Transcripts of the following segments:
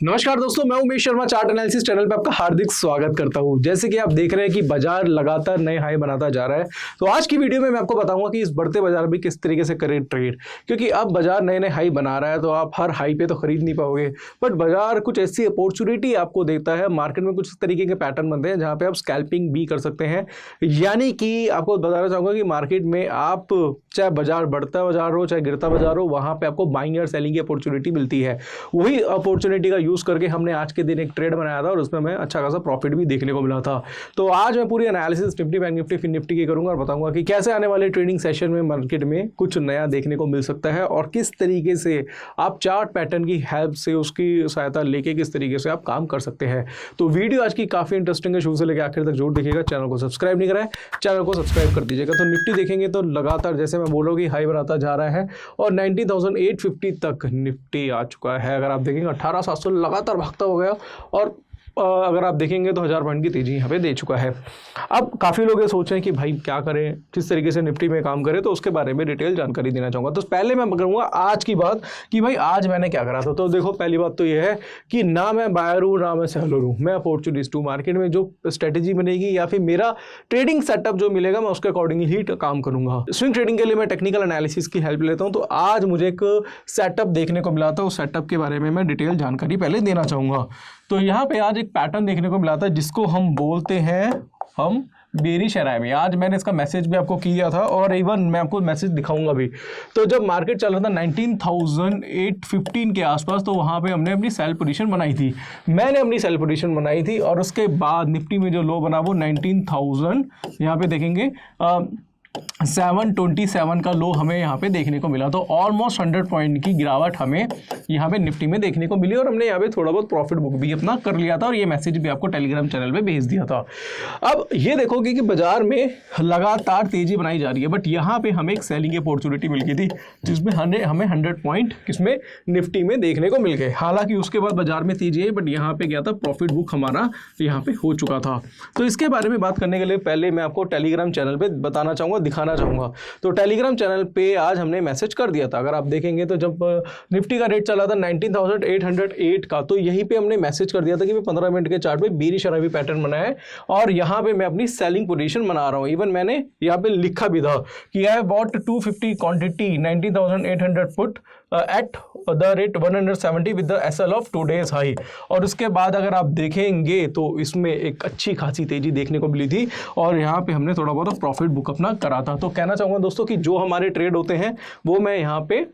नमस्कार दोस्तों, मैं Umesh Sharma chart analysis channel पे आपका हार्दिक स्वागत करता हूं। जैसे कि आप देख रहे हैं कि बाजार लगातार नए हाई बनाता जा रहा है, तो आज की वीडियो में मैं आपको बताऊंगा कि इस बढ़ते बाजार में किस तरीके से करें ट्रेड। क्योंकि अब बाजार नए नए हाई बना रहा है तो आप हर हाई पे तो खरीद नहीं पाओगे, बट बाजार कुछ ऐसी अपॉर्चुनिटी आपको देता है। मार्केट में कुछ तरीके के पैटर्न बनते हैं जहां पे आप स्कैल्पिंग भी कर सकते हैं। यानी कि आपको बताना चाहूंगा कि मार्केट में आप चाहे बाजार बढ़ता बाजार हो चाहे गिरता बाजार हो, वहां पे आपको बाइंग और सेलिंग की अपॉर्चुनिटी मिलती है। वही अपॉर्चुनिटी का यूज करके हमने आज के दिन एक ट्रेड बनाया था और उसमें मैं अच्छा खासा प्रॉफिट भी देखने को मिला था। तो आज मैं पूरी analysis Nifty, bank Nifty, fin Nifty की करूंगा और बताऊंगा कि कैसे आने वाले ट्रेडिंग सेशन में मार्केट में कुछ नया देखने को मिल सकता है और किस तरीके से आप चार्ट पैटर्न की हेल्प से, उसकी सहायता लेके किस तरीके से आप काम कर सकते हैं। तो वीडियो आज की काफी इंटरेस्टिंग है, शुरू से लेकर आखिर तक जरूर देखिएगा। चैनल को सब्सक्राइब नहीं करा है, चैनल को सब्सक्राइब कर दीजिएगा। तो निफ्टी देखेंगे तो लगातार जैसे मैं बोल रहा हूँ कि हाई बनाता जा रहा है और 19,850 तक निफ्टी आ चुका है। अगर आप देखेंगे 18,700 लगातार भागता हो गया और अगर आप देखेंगे तो 1000 पॉइंट की तेजी यहाँ पे दे चुका है। अब काफ़ी लोग ये सोच रहे हैं कि भाई क्या करें, किस तरीके से निफ्टी में काम करें, तो उसके बारे में डिटेल जानकारी देना चाहूँगा। तो पहले मैं करूँगा आज की बात कि भाई आज मैंने क्या करा था। तो देखो, पहली बात तो ये है कि ना मैं बायर हूँ ना मैं सेलर हूँ, मैं अपॉर्चुनिस्ट हूँ। मार्केट में जो स्ट्रेटेजी बनेगी या फिर मेरा ट्रेडिंग सेटअप जो मिलेगा मैं उसके अकॉर्डिंग ही काम करूँगा। स्विंग ट्रेडिंग के लिए मैं टेक्निकल एनालिसिस की हेल्प लेता हूँ। तो आज मुझे एक सेटअप देखने को मिला था, उस सेटअप के बारे में मैं डिटेल जानकारी पहले देना चाहूँगा। तो यहाँ पे आज एक पैटर्न देखने को मिला था जिसको हम बोलते हैं बेरिश एरआईवी। आज मैंने इसका मैसेज भी आपको किया था और इवन मैं आपको मैसेज दिखाऊंगा भी। तो जब मार्केट चल रहा था 19,815 के आसपास, तो वहाँ पे हमने अपनी सेल पोजीशन बनाई थी। मैंने अपनी सेल पोजीशन बनाई थी और उसके बाद निफ्टी में जो लो बना वो 19,000, यहाँ पे देखेंगे 727 का लो हमें यहाँ पे देखने को मिला। तो ऑलमोस्ट 100 पॉइंट की गिरावट हमें यहाँ पे निफ्टी में देखने को मिली और हमने यहाँ पे थोड़ा बहुत प्रॉफिट बुक भी अपना कर लिया था और ये मैसेज भी आपको टेलीग्राम चैनल पे भेज दिया था। अब ये देखोगे कि बाजार में लगातार तेजी बनाई जा रही है, बट यहाँ पे हमें एक सेलिंग अपॉर्चुनिटी मिल गई थी जिसमें हमें 100 पॉइंट किसमें निफ्टी में देखने को मिल गए। हालांकि उसके बाद बाजार में तेजी है, बट यहाँ पे क्या था, प्रॉफिट बुक हमारा यहाँ पे हो चुका था। तो इसके बारे में बात करने के लिए पहले मैं आपको टेलीग्राम चैनल पर बताना चाहूँगा, दिखाना चाहूंगा। तो टेलीग्राम चैनल पे आज हमने मैसेज कर दिया था। अगर आप देखेंगे तो जब निफ्टी का रेट चला था 19,808 का, तो यहीं पे हमने मैसेज कर दिया था कि मैं 15 मिनट के चार्ट पे बेरिश एरआईवी पैटर्न बनाया है और यहाँ पे मैं अपनी सेलिंग पोजीशन बना रहा हूँ। इवन मैंने यहाँ पे लिखा भी था कि I bought 250 quantity 19,800 put at the rate 170 with the SL of 2 days high. और उसके बाद अगर आप देखेंगे तो इसमें एक अच्छी खासी तेजी देखने को मिली थी और यहाँ पे हमने थोड़ा बहुत प्रॉफिट बुक अपना करा था। तो कहना चाहूँगा दोस्तों कि जो हमारे ट्रेड होते हैं वो मैं यहाँ पे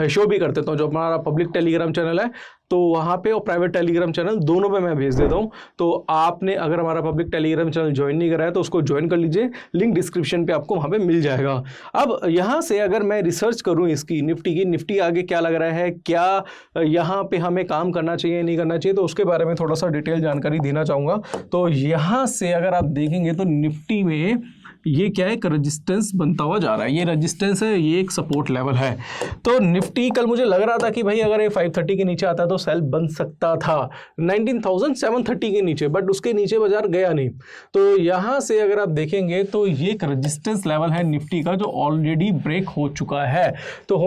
शो भी कर देता हूँ। जो हमारा पब्लिक टेलीग्राम चैनल है तो वहाँ पे और प्राइवेट टेलीग्राम चैनल दोनों पे मैं भेज देता हूँ। तो आपने अगर हमारा पब्लिक टेलीग्राम चैनल ज्वाइन नहीं करा है तो उसको ज्वाइन कर लीजिए, लिंक डिस्क्रिप्शन पे आपको वहाँ पे मिल जाएगा। अब यहाँ से अगर मैं रिसर्च करूँ इसकी निफ्टी आगे क्या लग रहा है, क्या यहाँ पे हमें काम करना चाहिए नहीं करना चाहिए, तो उसके बारे में थोड़ा सा डिटेल जानकारी देना चाहूँगा। तो यहाँ से अगर आप देखेंगे तो निफ्टी में ये क्या है, एक रेजिस्टेंस बनता हुआ जा रहा है। ये रेजिस्टेंस है, ये एक सपोर्ट लेवल है। तो निफ्टी कल मुझे लग रहा था कि भाई अगर ये 530 के नीचे आता तो सेल बन सकता था 19,730 के नीचे, बट उसके नीचे बाजार गया नहीं। तो यहाँ से अगर आप देखेंगे तो ये एक रेजिस्टेंस लेवल है निफ्टी का जो ऑलरेडी ब्रेक हो चुका है। तो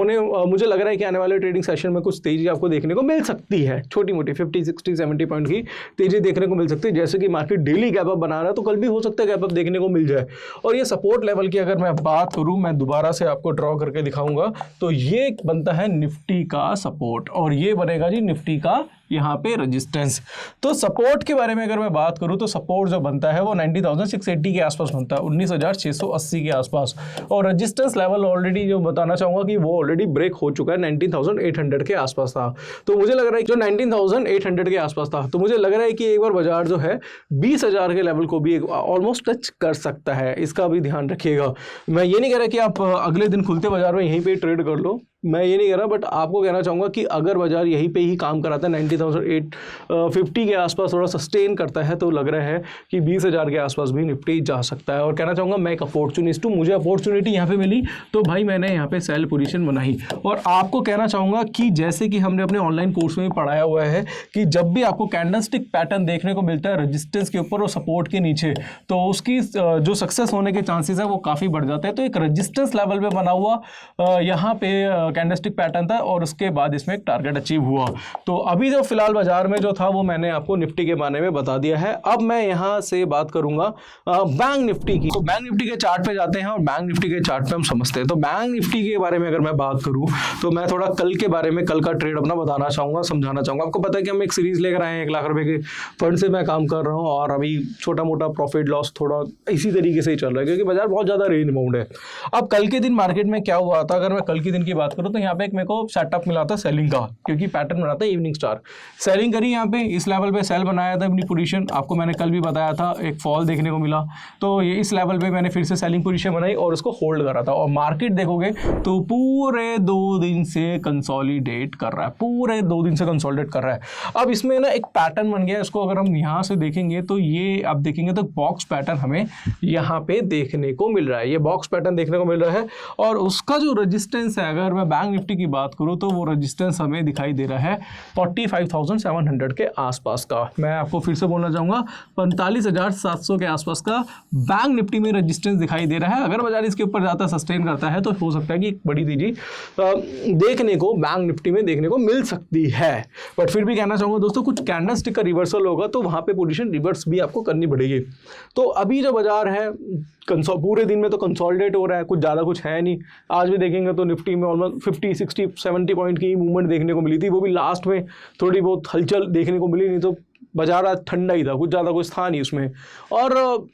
मुझे लग रहा है कि आने वाले ट्रेडिंग सेशन में कुछ तेजी आपको देखने को मिल सकती है, छोटी मोटी 50, 60, 70 पॉइंट की तेजी देखने को मिल सकती है। जैसे कि मार्केट डेली गैप अप बना रहा है तो कल भी हो सकता है गैप अप देखने को मिल जाए। और ये सपोर्ट लेवल की अगर मैं बात करूं, मैं दोबारा से आपको ड्रॉ करके दिखाऊंगा, तो ये बनता है निफ्टी का सपोर्ट और ये बनेगा जी निफ्टी का यहाँ पे रेजिस्टेंस। तो सपोर्ट के बारे में अगर मैं बात करूं तो सपोर्ट जो बनता है वो 90,680 के आसपास बनता है, 19,680 के आसपास। और रेजिस्टेंस लेवल ऑलरेडी जो बताना चाहूंगा कि वो ऑलरेडी ब्रेक हो चुका है, 19,800 के आसपास था। तो मुझे लग रहा है कि जो 19,800 के आसपास था, तो मुझे लग रहा है कि एक बार बाजार जो है 20,000 के लेवल को भी ऑलमोस्ट टच कर सकता है। इसका भी ध्यान रखिएगा। मैं ये नहीं कह रहा कि आप अगले दिन खुलते बाजार में यहीं पे ट्रेड कर लो, मैं ये नहीं कह रहा, बट आपको कहना चाहूँगा कि अगर बाजार यहीं पे ही काम कराता है 90,850 के आसपास थोड़ा सस्टेन करता है तो लग रहा है कि 20,000 के आसपास भी निफ्टी जा सकता है। और कहना चाहूँगा मैं एक अपॉर्चुनिस्ट हूँ, मुझे अपॉर्चुनिटी यहाँ पे मिली तो भाई मैंने यहाँ पे सेल पोजीशन बनाई। और आपको कहना चाहूँगा कि जैसे कि हमने अपने ऑनलाइन कोर्स में पढ़ाया हुआ है कि जब भी आपको कैंडलस्टिक पैटर्न देखने को मिलता है रेजिस्टेंस के ऊपर और सपोर्ट के नीचे, तो उसकी जो सक्सेस होने के चांसेस है वो काफ़ी बढ़ जाते हैं। तो एक रेजिस्टेंस लेवल पे बना हुआ यहाँ पे कैंडलस्टिक पैटर्न था और उसके बाद इसमें एक टारगेट अचीव हुआ। तो अभी जो फिलहाल बाजार में जो था वो मैंने आपको निफ्टी के बारे में बता दिया है। अब मैं यहाँ से बात करूंगा बैंक निफ्टी की। तो बैंक निफ्टी के चार्ट पे जाते हैं और बैंक निफ्टी के चार्ट पे हम समझते हैं। तो बैंक निफ्टी के बारे में अगर मैं बात करूं तो मैं थोड़ा कल के बारे में, कल का ट्रेड अपना बताना चाहूंगा, समझाना चाहूंगा। आपको पता है कि हम एक सीरीज लेकर आए हैं, 1 लाख रुपए के फंड से मैं काम कर रहा हूँ और अभी छोटा मोटा प्रॉफिट लॉस थोड़ा इसी तरीके से ही चल रहा है क्योंकि बाजार बहुत ज्यादा रेंज बाउंड है। अब कल के दिन मार्केट में क्या हुआ था, अगर मैं कल के दिन की बात करूं तो यहाँ पे एक मेरे को सेटअप मिला था सेलिंग का, क्योंकि पैटर्न बना था इवनिंग स्टार। सेलिंग करी यहाँ पे, इस लेवल पे सेल बनाया था अपनी पोजीशन, आपको मैंने कल भी बताया था, एक फॉल देखने को मिला। तो ये इस लेवल पे मैंने फिर से सेलिंग पोजीशन बनाई और उसको होल्ड करा था। और मार्केट देखोगे तो पूरे 2 दिन से कंसोलिडेट कर रहा है, पूरे 2 दिन से कंसोलिडेट कर रहा है। अब इसमें ना एक पैटर्न बन गया, इसको अगर हम यहाँ से देखेंगे तो ये आप देखेंगे तो बॉक्स पैटर्न हमें यहाँ पे देखने को मिल रहा है, ये बॉक्स पैटर्न देखने को मिल रहा है। और उसका जो रेजिस्टेंस है, अगर मैं बैंक निफ्टी की बात करूँ तो वो रेजिस्टेंस हमें दिखाई दे रहा है 45,700 के आसपास का। मैं आपको फिर से बोलना चाहूँगा 45,700 के आसपास का बैंक निफ्टी में रेजिस्टेंस दिखाई दे रहा है। अगर बाजार इसके ऊपर ज़्यादा सस्टेन करता है तो हो सकता है कि एक बड़ी तेजी देखने को बैंक निफ्टी में देखने को मिल सकती है। बट फिर भी कहना चाहूँगा दोस्तों, कुछ कैंडलस्टिक का रिवर्सल होगा तो वहाँ पे पोजीशन रिवर्स भी आपको करनी पड़ेगी। तो अभी जो बाजार है पूरे दिन में तो कंसोलिडेट हो रहा है, कुछ ज़्यादा कुछ है नहीं। आज भी देखेंगे तो निफ्टी में ऑलमोस्ट 50, 60, 70 पॉइंट की मूवमेंट देखने को मिली थी, वो भी लास्ट में थोड़ी बहुत हलचल देखने को मिली, नहीं तो बाजार आज ठंडा ही था, कुछ ज़्यादा कुछ था नहीं उसमें। और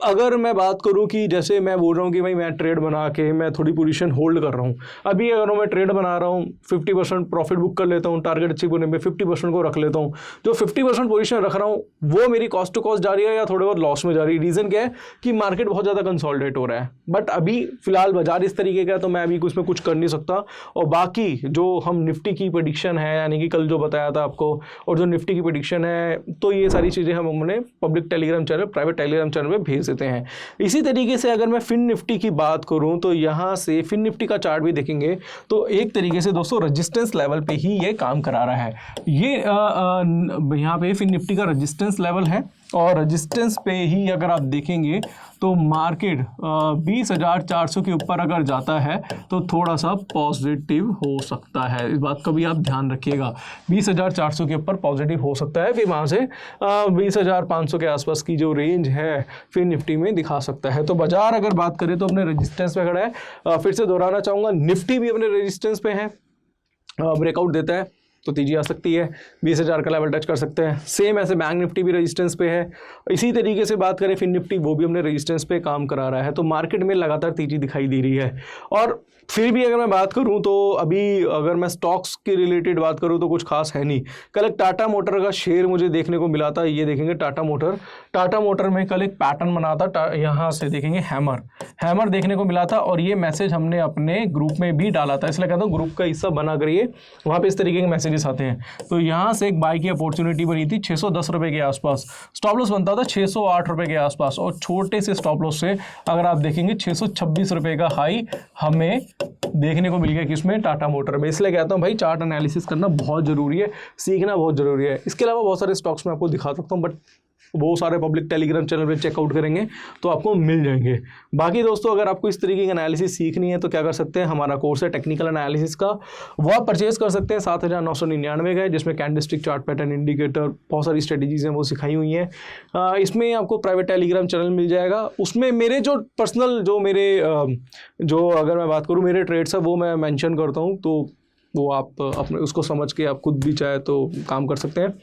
अगर मैं बात करूं कि जैसे मैं बोल रहा हूं कि भाई मैं ट्रेड बना के मैं थोड़ी पोजीशन होल्ड कर रहा हूं, अभी अगर मैं ट्रेड बना रहा हूं 50% प्रॉफिट बुक कर लेता हूं, टारगेट अचीव होने में 50% को रख लेता हूं, जो 50% पोजीशन रख रहा हूं वो मेरी कॉस्ट टू कॉस्ट जा रही है या थोड़े बहुत लॉस में जा रही है। रीज़न क्या है कि मार्केट बहुत ज़्यादा कंसोलिडेट हो रहा है। बट अभी फिलहाल बाजार इस तरीके का है तो मैं अभी उसमें कुछ कर नहीं सकता। और बाकी जो हम निफ्टी की प्रेडिक्शन है, यानी कि कल जो बताया था आपको, और जो निफ्टी की प्रेडिक्शन है, तो ये सारी चीज़ें हम अपने public Telegram channel, private Telegram channel में भेज देते हैं। इसी तरीके से अगर मैं फिन निफ्टी की बात करूं तो यहाँ से फिन निफ्टी का चार्ट भी देखेंगे तो एक तरीके से दोस्तों रेजिस्टेंस लेवल पे ही ये काम करा रहा है। ये यहाँ पे फिन निफ्टी का रेजिस्टेंस लेवल है और रेजिस्टेंस पे ही अगर आप देखेंगे तो मार्केट 20,400 के ऊपर अगर जाता है तो थोड़ा सा पॉजिटिव हो सकता है। इस बात का भी आप ध्यान रखिएगा, 20,400 के ऊपर पॉजिटिव हो सकता है, फिर वहाँ से 20,500 के आसपास की जो रेंज है फिर निफ्टी में दिखा सकता है। तो बाजार अगर बात करें तो अपने रेजिस्टेंस पे खड़ा है। फिर से दोहराना चाहूँगा, निफ्टी भी अपने रेजिस्टेंस पे है, ब्रेकआउट देता है तो तेजी आ सकती है, 20,000 का लेवल टच कर सकते हैं। सेम ऐसे बैंक निफ्टी भी रेजिस्टेंस पे है। इसी तरीके से बात करें फिन निफ्टी, वो भी अपने रेजिस्टेंस पे काम करा रहा है। तो मार्केट में लगातार तेजी दिखाई दे रही है। और फिर भी अगर मैं बात करूं तो अभी अगर मैं स्टॉक्स के रिलेटेड बात करूं तो कुछ खास है नहीं। कल एक टाटा मोटर का शेयर मुझे देखने को मिला था, ये देखेंगे टाटा मोटर में कल एक पैटर्न बना था, यहाँ से देखेंगे हैमर देखने को मिला था। और ये मैसेज हमने अपने ग्रुप में भी डाला था, इसलिए कहता हूँ ग्रुप का हिस्सा बना करिए, वहाँ पे इस तरीके के मैसेजेस आते हैं। तो यहाँ से एक बाई की अपॉर्चुनिटी बनी थी 610 रुपये के आसपास, स्टॉप लॉस बनता था 608 रुपये के आसपास, और छोटे से स्टॉप लॉस से अगर आप देखेंगे 626 रुपये का हाई हमें देखने को मिल गया किसमें, टाटा मोटर में। इसलिए कहता हूँ भाई चार्ट एनालिसिस करना बहुत ज़रूरी है, सीखना बहुत ज़रूरी है। इसके अलावा बहुत सारे स्टॉक्स मैं आपको दिखा सकता हूँ, बट वो सारे पब्लिक टेलीग्राम चैनल पे चेकआउट करेंगे तो आपको मिल जाएंगे। बाकी दोस्तों अगर आपको इस तरीके की एनालिसिस सीखनी है तो क्या कर सकते हैं, हमारा कोर्स है टेक्निकल एनालिसिस का, वो आप परचेज कर सकते हैं 7,999 का, जिसमें कैंडलस्टिक, चार्ट पैटर्न, इंडिकेटर, बहुत सारी स्ट्रेटेजीज हैं वो सिखाई हुई हैं। इसमें आपको प्राइवेट टेलीग्राम चैनल मिल जाएगा, उसमें मेरे जो पर्सनल जो अगर मैं बात करूँ मेरे ट्रेड्स है वो मैं मैंशन करता हूँ, तो वो आप अपने उसको समझ के आप खुद भी चाहे तो काम कर सकते हैं।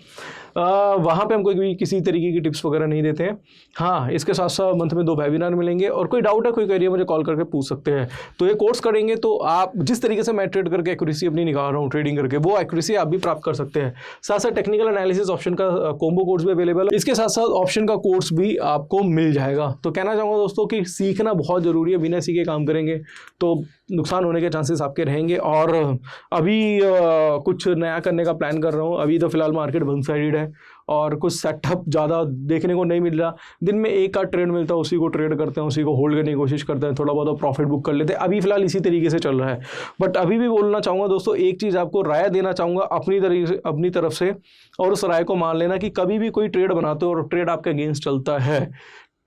वहाँ पे हम कोई किसी तरीके की टिप्स वगैरह नहीं देते हैं। हाँ, इसके साथ साथ मंथ में 2 वेबिनार मिलेंगे, और कोई डाउट है, कोई करिए मुझे कॉल करके पूछ सकते हैं। तो ये कोर्स करेंगे तो आप जिस तरीके से मैं ट्रेड करके एक्यूरेसी अपनी निकाल रहा हूँ ट्रेडिंग करके, वो एक्यूरेसी आप भी प्राप्त कर सकते हैं। साथ साथ टेक्निकल एनालिसिस ऑप्शन का कॉम्बो कोर्स भी अवेलेबल है, इसके साथ साथ ऑप्शन का कोर्स भी आपको मिल जाएगा। तो कहना चाहूँगा दोस्तों कि सीखना बहुत ज़रूरी है, बिना सीखे काम करेंगे तो नुकसान होने के चांसेस आपके रहेंगे। और अभी कुछ नया करने का प्लान कर रहा हूँ। अभी तो फिलहाल मार्केट वन साइडेड है और कुछ सेटअप ज़्यादा देखने को नहीं मिल रहा। दिन में एक का ट्रेड मिलता है, उसी को ट्रेड करते हैं, उसी को होल्ड करने की कोशिश करते हैं, थोड़ा बहुत प्रॉफिट बुक कर लेते हैं। अभी फिलहाल इसी तरीके से चल रहा है। बट अभी भी बोलना चाहूँगा दोस्तों, एक चीज़ आपको राय देना चाहूँगा अपनी तरफ से, और उस राय को मान लेना कि कभी भी कोई ट्रेड बनाते हो और ट्रेड आपके अगेंस्ट चलता है,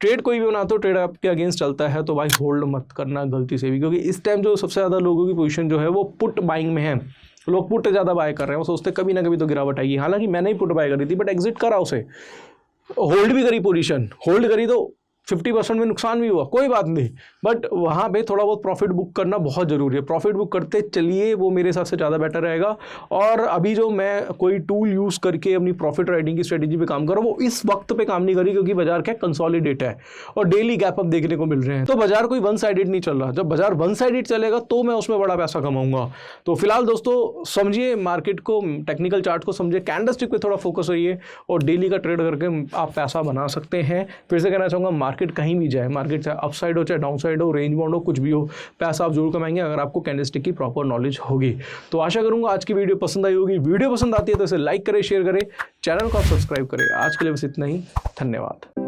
ट्रेड कोई भी बनाते हो, ट्रेड आपके अगेंस्ट चलता है तो भाई होल्ड मत करना गलती से भी, क्योंकि इस टाइम जो सबसे ज़्यादा लोगों की पोजीशन जो है वो पुट बाइंग में है। लोग पुट ज़्यादा बाय कर रहे हैं, वो सोचते कभी ना कभी तो गिरावट आएगी। हालांकि मैंने ही पुट बाय करी थी, बट एग्जिट करा उसे, होल्ड भी करी, पोजीशन होल्ड करी तो 50% में नुकसान भी हुआ, कोई बात नहीं, बट वहाँ पे थोड़ा बहुत प्रॉफिट बुक करना बहुत ज़रूरी है। प्रॉफिट बुक करते चलिए, वो मेरे हिसाब से ज़्यादा बेटर रहेगा। और अभी जो मैं कोई टूल यूज़ करके अपनी प्रॉफिट राइडिंग की स्ट्रेटेजी पे काम कर रहा हूँ, वो इस वक्त पे काम नहीं करी, क्योंकि बाजार क्या कंसोलिडेट है और डेली गैप अप देखने को मिल रहे हैं। तो बाजार कोई वन साइडेड नहीं चल रहा। जब बाजार वन साइडेड चलेगा तो मैं उसमें बड़ा पैसा कमाऊंगा। तो फिलहाल दोस्तों समझिए मार्केट को, टेक्निकल चार्ट को समझिए, कैंडलस्टिक पे थोड़ा फोकस रहिए और डेली का ट्रेड करके आप पैसा बना सकते हैं। फिर से कहना चाहूँगा, मार्केट कहीं भी जाए, मार्केट चाहे अपसाइड हो चाहे डाउन साइड हो, रेंज बाउंड हो, कुछ भी हो, पैसा आप जरूर कमाएंगे अगर आपको कैंडलस्टिक की प्रॉपर नॉलेज होगी। तो आशा करूंगा आज की वीडियो पसंद आई होगी। वीडियो पसंद आती है तो इसे लाइक करें, शेयर करें, चैनल को आप सब्सक्राइब करें। आज के लिए बस इतना ही, धन्यवाद।